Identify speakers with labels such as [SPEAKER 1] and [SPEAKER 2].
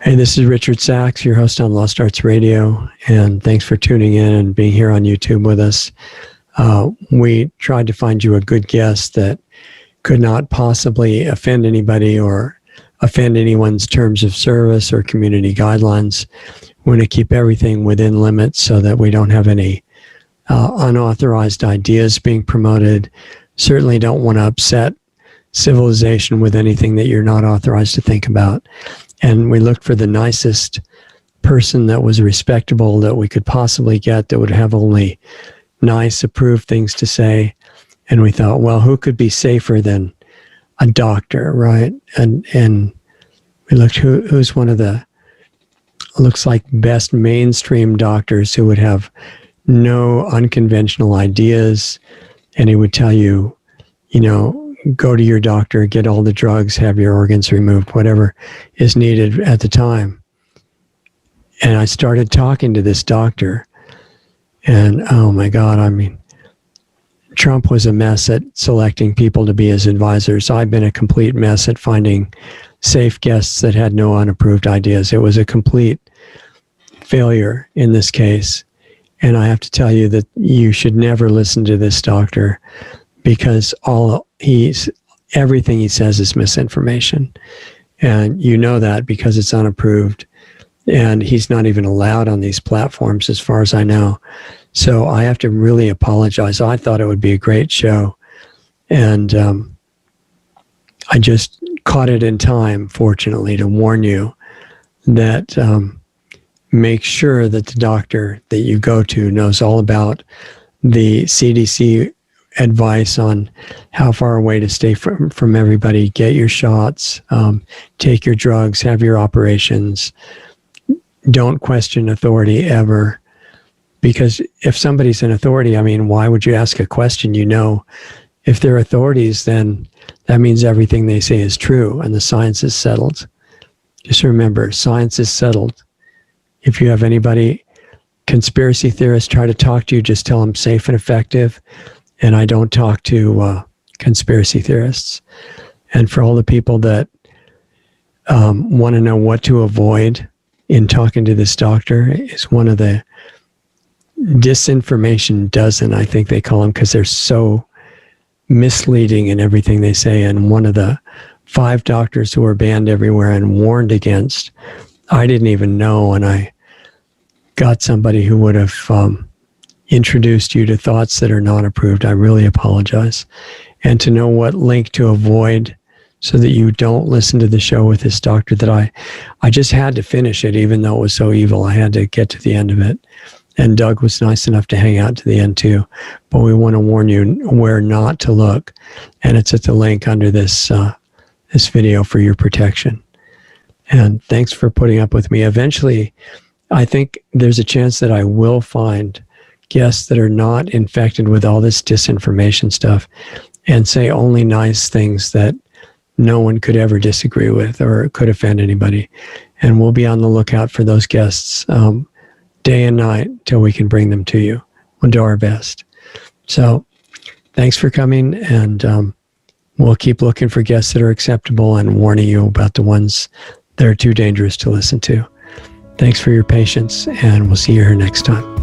[SPEAKER 1] Hey, this is Richard Sachs, your host on Lost Arts Radio, and thanks for tuning in and being here on YouTube with us. We tried to find you a good guest that could not possibly offend anybody or offend anyone's terms of service or community guidelines. We want to keep everything within limits so that we don't have any unauthorized ideas being promoted. Certainly don't want to upset civilization with anything that you're not authorized to think about. And we looked for the nicest person that was respectable that we could possibly get, that would have only nice, approved things to say. And we thought, well, who could be safer than a doctor, right? And we looked who's one of the, looks like best mainstream doctors who would have no unconventional ideas. And he would tell you, you know, go to your doctor, get all the drugs, have your organs removed, whatever is needed at the time. And I started talking to this doctor, and oh my God, I mean, Trump was a mess at selecting people to be his advisors. I've been a complete mess at finding safe guests that had no unapproved ideas. It was a complete failure in this case. And I have to tell you that you should never listen to this doctor, because everything he says is misinformation. And you know that because it's unapproved. And he's not even allowed on these platforms as far as I know. So I have to really apologize. I thought it would be a great show. And I just caught it in time, fortunately, to warn you that make sure that the doctor that you go to knows all about the CDC advice on how far away to stay from everybody, get your shots, take your drugs, have your operations. Don't question authority ever. Because if somebody's an authority, I mean, why would you ask a question? You know, if they're authorities, then that means everything they say is true and the science is settled. Just remember, science is settled. If you have anybody, conspiracy theorists try to talk to you, just tell them safe and effective. And I don't talk to conspiracy theorists. And for all the people that want to know what to avoid in talking to this doctor, is one of the disinformation dozen, I think they call them, because they're so misleading in everything they say. And one of the 5 doctors who were banned everywhere and warned against, I didn't even know, and I got somebody who would have introduced you to thoughts that are not approved. I really apologize. And to know what link to avoid so that you don't listen to the show with this doctor, that I just had to finish it, even though it was so evil. I had to get to the end of it. And Doug was nice enough to hang out to the end too. But we want to warn you where not to look. And it's at the link under this video for your protection. And thanks for putting up with me. Eventually, I think there's a chance that I will find guests that are not infected with all this disinformation stuff and say only nice things that no one could ever disagree with or could offend anybody. And we'll be on the lookout for those guests day and night till we can bring them to you. We'll do our best. So thanks for coming, and we'll keep looking for guests that are acceptable and warning you about the ones that are too dangerous to listen to. Thanks for your patience, and we'll see you here next time.